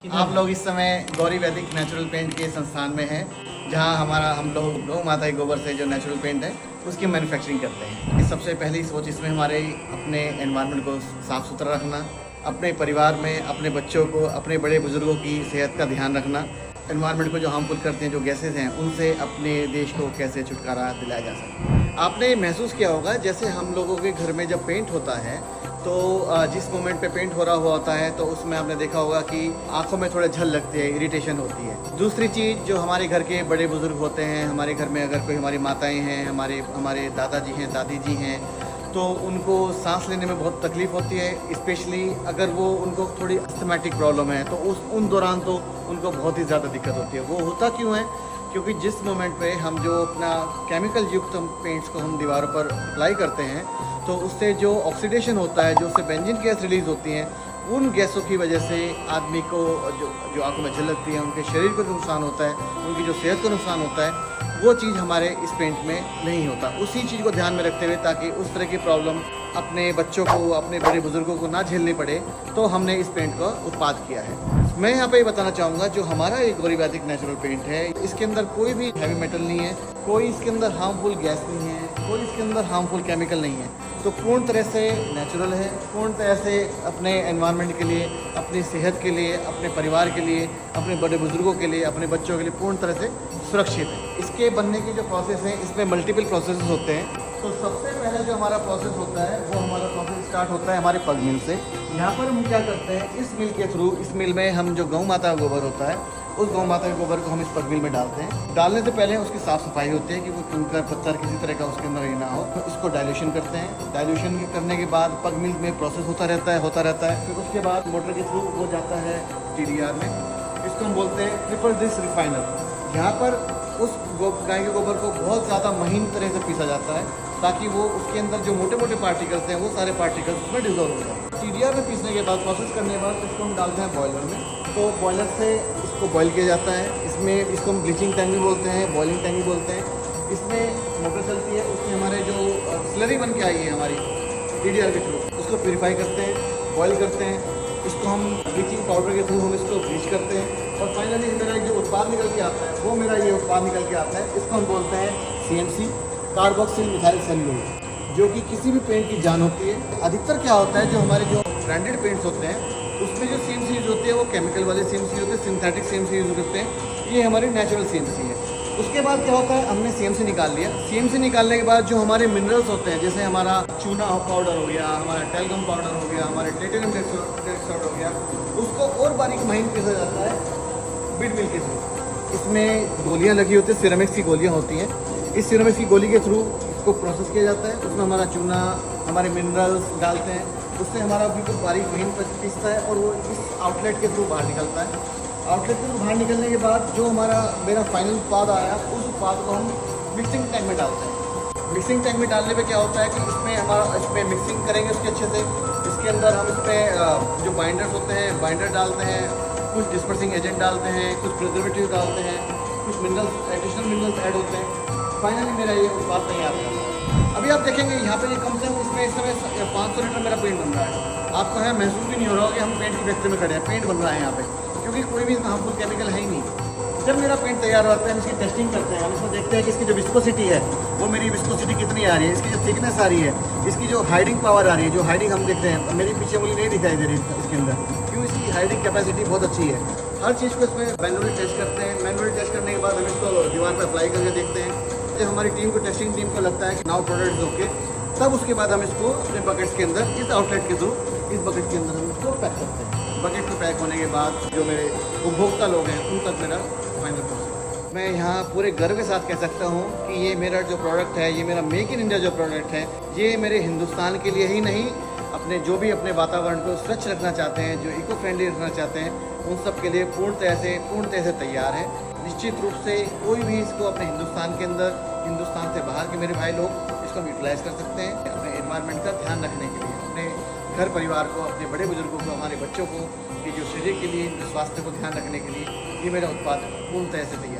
आप लोग इस समय गौरी वैदिक नेचुरल पेंट के संस्थान में हैं, जहां हम लोग गौ माता के गोबर से जो नेचुरल पेंट है उसकी मैन्युफैक्चरिंग करते हैं। सबसे पहली सोच इसमें हमारे अपने एनवायरनमेंट को साफ़ सुथरा रखना, अपने परिवार में अपने बच्चों को, अपने बड़े बुजुर्गों की सेहत का ध्यान रखना, एनवायरनमेंट को जो हार्मफुल करते हैं जो गैसेज हैं उनसे अपने देश को कैसे छुटकारा दिलाया जा सके। आपने महसूस किया होगा जैसे हम लोगों के घर में जब पेंट होता है तो जिस मोमेंट पे पेंट हो रहा हुआ होता है तो उसमें आपने देखा होगा कि आंखों में थोड़ा झल लगती है, इरिटेशन होती है। दूसरी चीज़, जो हमारे घर के बड़े बुजुर्ग होते हैं, हमारे घर में अगर कोई हमारी माताएं हैं, हमारे दादाजी हैं, दादी जी हैं, तो उनको सांस लेने में बहुत तकलीफ़ होती है। स्पेशली अगर वो उनको थोड़ी अस्थमैटिक प्रॉब्लम है तो उन दौरान तो उनको बहुत ही ज़्यादा दिक्कत होती है। वो होता क्यों है? क्योंकि जिस मोमेंट पे हम जो अपना केमिकल युक्त पेंट्स को हम दीवारों पर अप्लाई करते हैं तो उससे जो ऑक्सीडेशन होता है, जो उससे बेंजीन गैस रिलीज़ होती हैं, उन गैसों की वजह से आदमी को जो आंखों में झल लगती है, उनके शरीर को नुकसान होता है, उनकी जो सेहत को नुकसान होता है, वो चीज़ हमारे इस पेंट में नहीं होता। उसी चीज़ को ध्यान में रखते हुए ताकि उस तरह की प्रॉब्लम अपने बच्चों को, अपने बड़े बुजुर्गों को ना झेलनी पड़े, तो हमने इस पेंट का उत्पाद किया है। मैं यहाँ पे ये बताना चाहूँगा, जो हमारा ये गौरी वैदिक नेचुरल पेंट है, इसके अंदर कोई भी हैवी मेटल नहीं है, कोई इसके अंदर हार्मफुल गैस नहीं है, कोई इसके अंदर हार्मफुल केमिकल नहीं है। तो पूर्ण तरह से नेचुरल है, पूर्ण तरह से अपने एनवायरनमेंट के लिए, अपनी सेहत के लिए, अपने परिवार के लिए, अपने बड़े बुजुर्गों के लिए, अपने बच्चों के लिए पूर्ण तरह से सुरक्षित है। इसके बनने की जो प्रोसेस है, इसमें मल्टीपल प्रोसेस होते हैं। तो सबसे पहले जो हमारा प्रोसेस होता है वो हमारा प्रोसेस स्टार्ट होता है हमारे पग मिल से। यहाँ पर हम क्या करते हैं, इस मिल के थ्रू, इस मिल में हम जो गौ माता का गोबर होता है, उस गौ माता के गोबर को हम इस पग मिल में डालते हैं। डालने से पहले उसकी साफ़ सफाई होती है कि वो कंकर पत्थर किसी तरह का उसके अंदर ना हो। तो इसको डाइल्यूशन करते हैं। डाइल्यूशन करने के बाद पग मिल में प्रोसेस होता रहता है। फिर उसके बाद मोटर के थ्रू वो जाता है TDR में। इसको हम बोलते हैं ट्रिपल डिस्क रिफाइनर। यहाँ पर उस गाय के गोबर को बहुत ज़्यादा महीन तरह से पीसा जाता है ताकि वो उसके अंदर जो मोटे मोटे पार्टिकल्स हैं वो सारे पार्टिकल्स उसमें डिजोल्व हो जाए। TDR में पीसने के बाद, प्रोसेस करने के बाद इसको हम डालते हैं बॉयलर में। तो बॉयलर से इसको बॉयल किया जाता है। इसमें इसको हम ब्लीचिंग टैंक भी बोलते हैं, बॉइलिंग टैंक भी बोलते हैं। इसमें मोटर चलती है, उसमें हमारे जो स्लरी बन के आई है हमारी TDR के थ्रू, उसको प्योरीफाई करते हैं, बॉयल करते हैं। इसको हम ब्लीचिंग पाउडर के थ्रू हम इसको ब्लीच करते हैं और फाइनली मेरा जो उत्पाद निकल के आता है वो मेरा ये उत्पाद निकल के आता है। इसको हम बोलते हैं CMC, कार्बोक्सिल मिथाइल सेलुलोज, जो कि किसी भी पेंट की जान होती है। अधिकतर क्या होता है, जो हमारे जो ब्रांडेड पेंट्स होते हैं उसमें जो CMC यूज़ होते हैं वो केमिकल वाले CMC होते हैं, सिंथेटिक CMC यूज़ करते हैं। ये हमारी नेचुरल CMC है। उसके बाद क्या होता है, हमने CMC निकाल लिया। CMC निकालने के बाद जो हमारे मिनरल्स होते हैं, जैसे हमारा चूना पाउडर हो गया, हमारा टेलगम पाउडर हो गया, हमारे प्लेटिनम डाइऑक्साइड हो गया, उसको और बारीक महीन पीसा जाता है बीट मिल के थ्रू। इसमें गोलियाँ लगी होती हैं, सिरेमिक्स की गोलियाँ होती हैं। इस सिरेमिक्स की गोली के थ्रू इसको प्रोसेस किया जाता है। उसमें हमारा चूना, हमारे मिनरल्स डालते हैं, उससे हमारा बिल्कुल बारीक महीन पीसता है और वो इस आउटलेट के थ्रू बाहर निकलता है। आउटलेट के थ्रू बाहर निकलने के बाद जो मेरा फाइनल उत्पाद आया, उस उत्पाद को हम मिक्सिंग टैंक में डालते हैं। मिक्सिंग टैंक में डालने पे क्या होता है कि इसमें मिक्सिंग करेंगे उसके अच्छे से। इसके अंदर हम इसमें जो बाइंडर्स होते हैं, बाइंडर डालते हैं, कुछ डिस्पर्सिंग एजेंट डालते हैं, कुछ प्रिजर्वेटिव डालते हैं, कुछ मिनरल्स, एडिशनल मिनरल्स ऐड होते हैं। फाइनली मेरा ये उत्पाद तैयार है। अभी आप देखेंगे यहाँ पे ये कम से कम इसमें इस समय 500 लीटर मेरा पेंट बन रहा है। आपको है महसूस भी नहीं हो रहा हो कि हम पेंट की फैक्ट्री में खड़े हैं, पेंट बन रहा है यहाँ पे, क्योंकि कोई भी हार्मफुल केमिकल है ही नहीं। जब मेरा पेंट तैयार होता है हम इसकी टेस्टिंग करते हैं। हम इसमें देखते हैं कि इसकी जो विस्कोसिटी है वो मेरी विस्कोसिटी कितनी आ रही है, इसकी जो थिकनेस आ रही है, इसकी जो हाइडिंग पावर आ रही है, जो हाइडिंग हम देखते हैं, मेरी पीछे मुझे नहीं दिखाई दे रही इसके अंदर, क्यों इसकी हाइडिंग कैपेसिटी बहुत अच्छी है। हर चीज़ को इसमें मैनुअली टेस्ट करते हैं। मैनुअली टेस्ट करने के बाद हम इसको दीवार पर अप्लाई करके देखते हैं। जब हमारी टीम को, टेस्टिंग टीम को लगता है कि नाउ प्रोडक्ट ओके, तब उसके बाद हम इसको अपने बकेट्स के अंदर, इस आउटलेट के थ्रू, इस बकेट के अंदर हम इसको पैक करते हैं। बकेट में पैक होने के बाद जो मेरे उपभोक्ता लोग हैं उन तक मेरा फाइनल प्रोसेस। मैं यहाँ पूरे गर्व के साथ कह सकता हूँ कि ये मेरा जो प्रोडक्ट है, ये मेरा मेक इन इंडिया जो प्रोडक्ट है, ये मेरे हिंदुस्तान के लिए ही नहीं, अपने जो भी अपने वातावरण को स्वच्छ रखना चाहते हैं, जो इको फ्रेंडली रखना चाहते हैं, उन सब के लिए पूर्ण तरह से तैयार है। निश्चित रूप से कोई भी इसको अपने हिंदुस्तान के अंदर, हिंदुस्तान से बाहर के मेरे भाई लोग इसको यूटिलाइज़ कर सकते हैं अपने एनवायरनमेंट का ध्यान रखने के लिए, अपने घर परिवार को, अपने बड़े बुजुर्गों को, हमारे बच्चों को, कि जो शरीर के लिए, स्वास्थ्य को ध्यान रखने के लिए ये मेरा उत्पाद पूर्ण तरह से तैयार है।